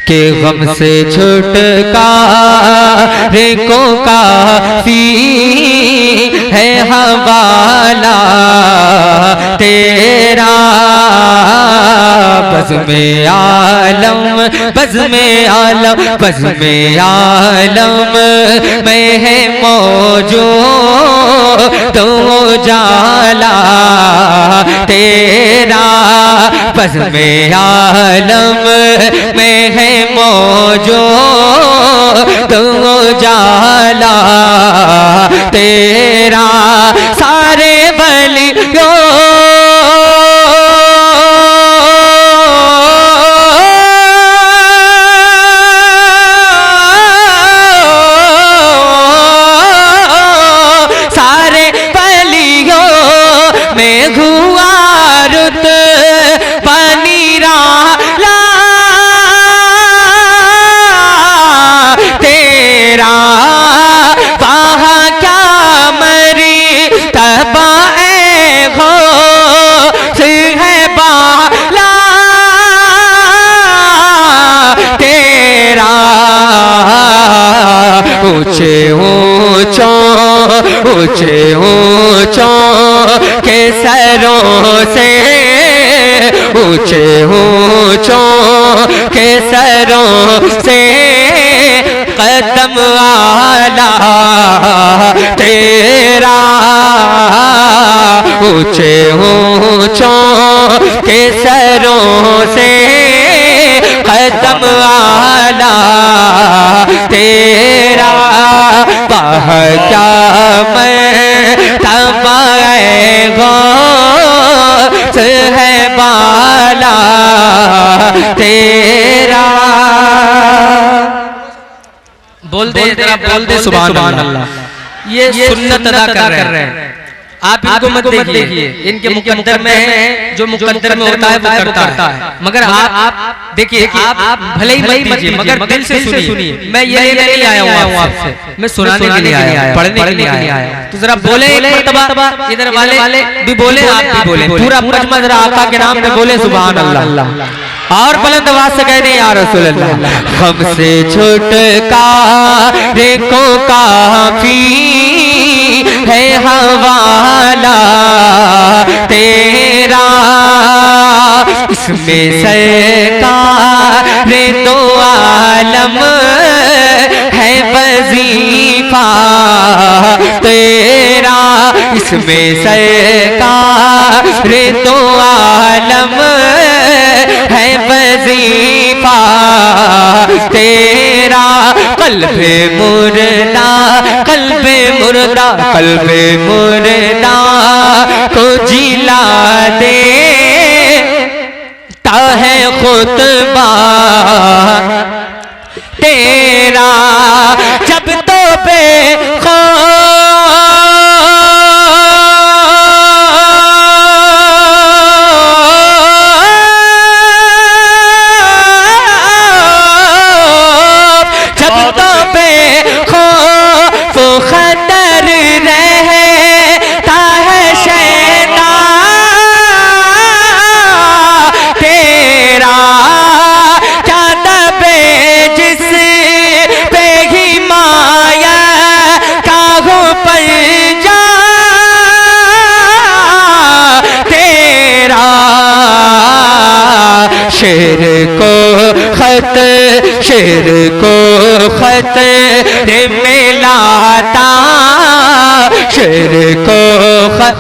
के गम से छुटकारे को काफी है हवाला तेरा। बज़्म-ए आलम बज़्म-ए आलम बज़्म-ए आलम में है मौजूद उजाला तेरा। बज़्म-ए आलम में है मौजूद उजाला तेरा। सारे वलियों ऊंचे ऊंचों के सरों से ऊंचे ऊंचों के सरों से कदम आला तेरा। ऊंचे ऊंचों के सरों से कदम आला तेरा। बाह क्या मैं तबाएगो है बाला तेरा। बोल दे जरा, बोल दे सुभान अल्लाह। ये सुन्नत अदा कर रहे हैं, आप इनको मत देखिए, इनके मुकद्दर में है, जो मुकद्दर में होता है वो करता है। मगर आप देखिए, आप भले ही मत कीजिए मगर दिल से सुनिए। मैं ये नहीं आया हूँ आपसे, मैं सुनाने के लिए आया, पढ़ने के लिए आया। तो जरा बोले इधर वाले भी बोले, आप भी बोले, पूरा मजमा जरा आका के नाम में बोले सुभान अल्लाह। और बुलंद आवाज से कह दे या रसूल अल्लाह। हमसे छुटकारे को काफी है हवाला तेरा। इसमें सरकार दो आलम है वजीफा तेरा। इसमें सरकार दो आलम है वजीफा तेरा। कल्बे मुर्दा कल्बे मुर्दा कल्बे मुर्दा को जिला दे ता है खुतबा तेरा। जब तो शेर को खत मिलाता शेर को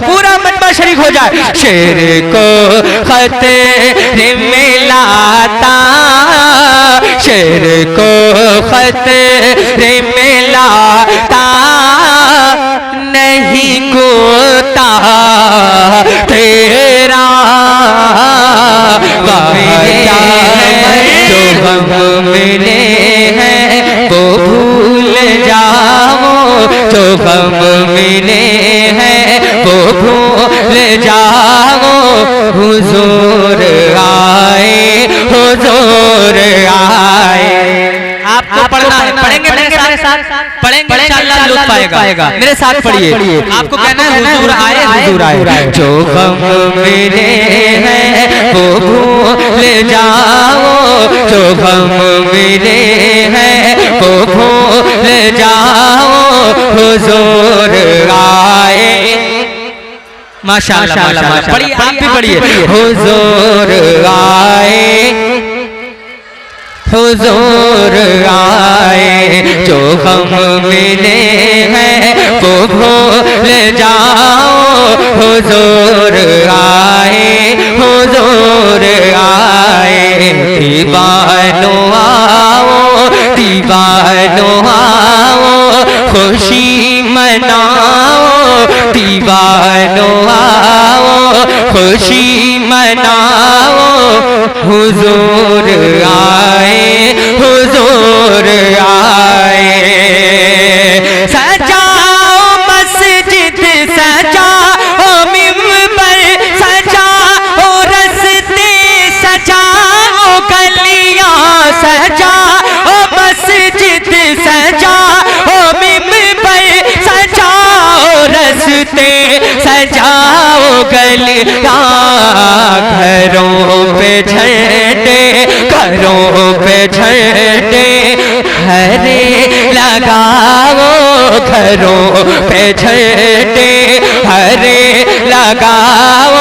पूरा मजमा शरीक हो जाए। शेर को खत मिलाता शेर को खत मिलाता नहीं कोता तेरा। जो गम मिले हैं वो भूल जाओ, जो गम मिले हैं वो भूल जाओ। हुजूर आए हुजूर आए। आपको पढ़ना है, पढ़ेंगे मेरे साथ पढ़ेंगे इंशाअल्लाह। लुत्फ पाएगा। मेरे साथ पढ़िए, आपको कहना है हुजूर आए हुजूर आए। जो गम मेरे हैं वो भूल जाओ, जो गम मेरे हैं वो भूल जाओ, हुजूर आए। माशाअल्लाह माशाअल्लाह, पढ़िए आप भी पढ़िए। हुजूर आए, हुजूर आए, जो गम मिले हैं वो भूल जाओ, हुजूर आए, हुजूर आए। दीवानों आओ, दीवानों आओ, खुशी मनाओ, दीवानों आओ, खुशी मनाओ, हुजूर आए, हुजूर आए। सजाओ मस्जिद, सजाओ मिंबर, सजाओ रस्ते, सजाओ गलियां, सजाओ मस्जिद, सजाओ मिंबर, सजाओ रस्ते, सजाओ गलियां। घरों पे झंडे, घरों पे झंडे हरे लगाओ, घरों पे झंडे हरे लगाओ,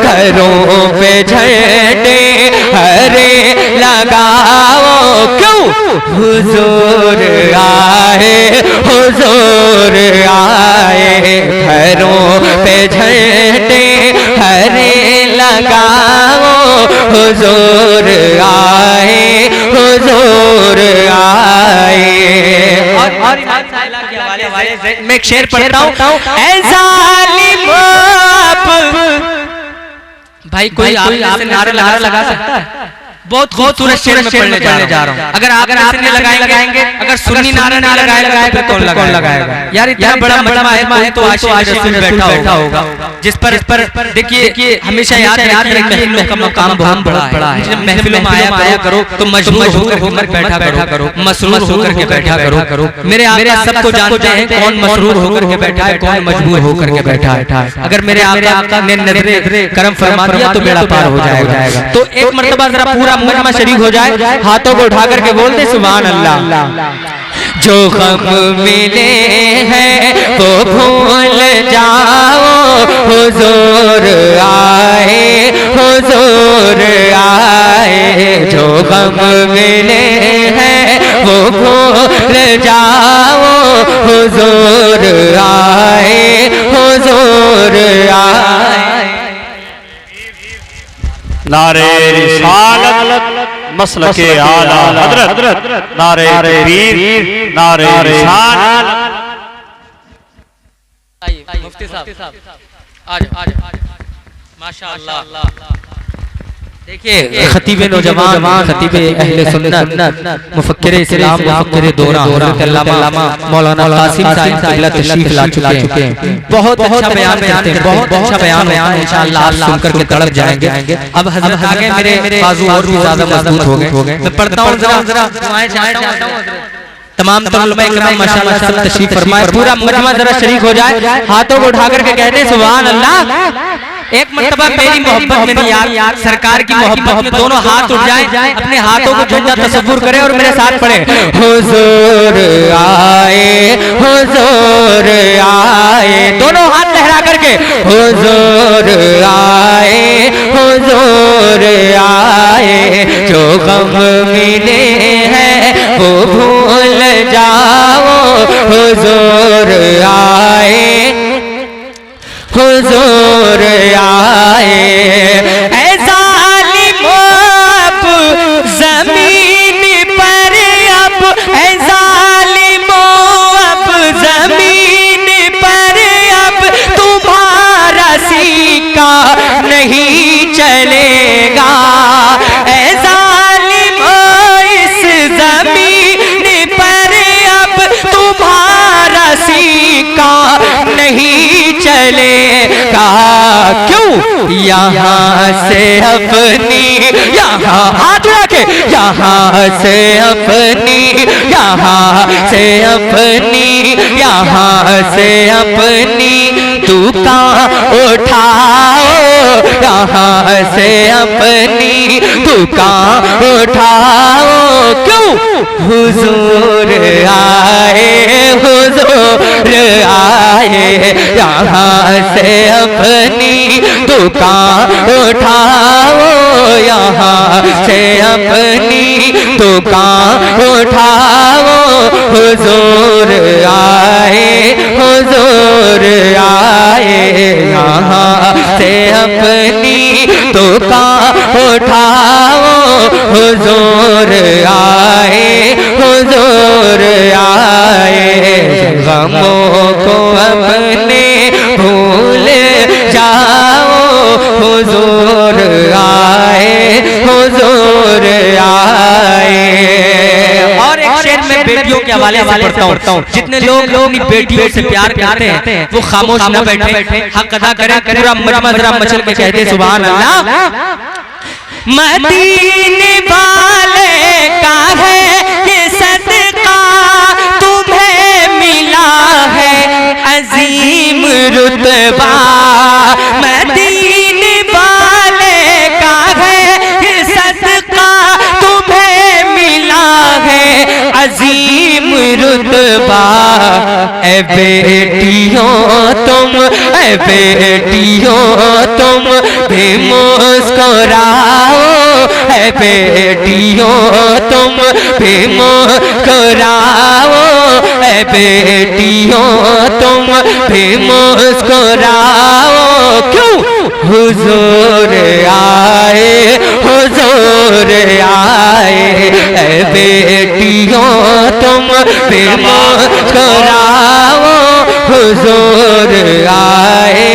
घरों पे झंडे हरे लगाओ। क्यों? हुजूर आए, हुजूर आए, घरों पे झंडे हरे लगाओ, हुजूर आए, हुजूर आए। और मैं एक शेर पढ़ता हूँ। ऐ जालिम भाई, कोई आप नारा लगा सकता है? बहुत खूबसूरत शेर में पढ़ने जा रहा हूँ। अगर आप लगाएंगे, अगर सुन्नी नारा नहीं लगाएगा तो कौन लगाएगा? यार इतना बड़ा मजमा है तो आशिक रसूल बैठा होगा, जिस पर देखिए हमेशा याद रखिए का मकाम बहुत बड़ा है। जब महफिलों में आया करो तो मजबूर होकर बैठा करो, मसरूर होकर के बैठा करो। मेरे आका सबको जानते हैं कौन मसरूर होकर के बैठा है, कौन मजबूर होकर के बैठा है। अगर मेरे आका ने नजरे करम फरमा दिया तो बेड़ा पार हो जाएगा। तो एक मर्तबा जरा पूरा मजमा शरीक हो जाए, हाथों को उठा करके बोल दे सुभान अल्लाह। जो गम मिले हैं वो भूल जाओ, हुजूर आए, हुजूर आए। जो गम मिले हैं वो भूल जाओ, हुजूर आए, हुजूर आए। नारे रिसालत मसलके आला हजरत, नारे तकबीर, नारे रिसालत। मुफ्ती साहब आज माशाअल्लाह। देखिए खतीबे नौजवान, खतीबे अहले सुन्नत, मुफक्किरे इस्लाम, मुफक्किरे दौरा हज़रत अल्लामा मौलाना कासिम साहिब क़िबला तशरीफ ला चुके हैं। बहुत अच्छा बयान करते हैं, बहुत अच्छा बयान इंशाअल्लाह आप सुनकर के तड़प जाएंगे। अब हज़रत आगे मेरे बाजू और भी ज़्यादा मजबूत हो गए। मैं पढ़ता हूँ, जरा दुआएं चाहता हूँ। तमाम उलमा इकराम माशाअल्लाह सब तशरीफ फरमाए, पूरा मजमा जरा शरीक हो जाए, हाथों को उठा करके कहते हैं सुभान अल्लाह। एक मर्तबा मेरी मोहब्बत में यार सरकार की मोहब्बत में दोनों हाथ उठ जाए, अपने हाथों को झुंझा तसव्वुर करें और मेरे साथ पढ़े। हुजूर आए, हुजूर आए, दोनों हाथ लहरा करके हुजूर आए, हुजूर आए। जो गम मिले हैं वो भूल जाओ, हुजूर आए, हुजूर आए। ऐ ज़ालिमों अब ज़मीन पर, अब ऐ ज़ालिमों अब ज़मीन पर, अब तुम्हारा सिक्का नहीं चलेगा। ऐ ज़ालिमों इस ज़मीन पर अब तुम्हारा सिक्का नहीं चलेगा। क्यों? यहाँ से अपनी, यहाँ हाथ के यहाँ से अपनी, यहाँ से अपनी, यहाँ से अपनी दुकान उठाओ, यहाँ से अपनी दुकान उठाओ। क्यों? हुजूर आए, हुजूर आए, यहाँ से अपनी दुकान उठाओ, यहाँ से अपनी दुकान उठाओ। हुजूर आए, हुजूर आए, यहाँ से अपनी दुकान उठाओ। हुजूर आए, हुजूर आए, गमों को अपने भूल जाओ। हुजूर आए, हुजूर आए। और एक शेर में बेटियों के हवाले से पढ़ता हूँ। जितने लोग अपनी बेटियों से प्यार करते हैं वो खामोश न बैठे, हक अदा करें। पूरा मजरा मचल के कहते सुभान अल्लाह। मदीने वाले का है ये सदका, तुम्हें मिला है अजीम रुतबा। मदीने वाले का है ये सदका, तुम्हें मिला है अजीम रुतबा। ऐ बेटियों तुम, ऐ बेटियों तुम भी मुस्कुराओ, ऐ बेटियों तुम भी मुस्कुराओ, ऐ बेटियों तुम भी मुस्कुराओ। क्यों? हुजूर आए, हुजूर आए, ऐ बेटियों तुम भी मुस्कुराओ। हुजूर आए,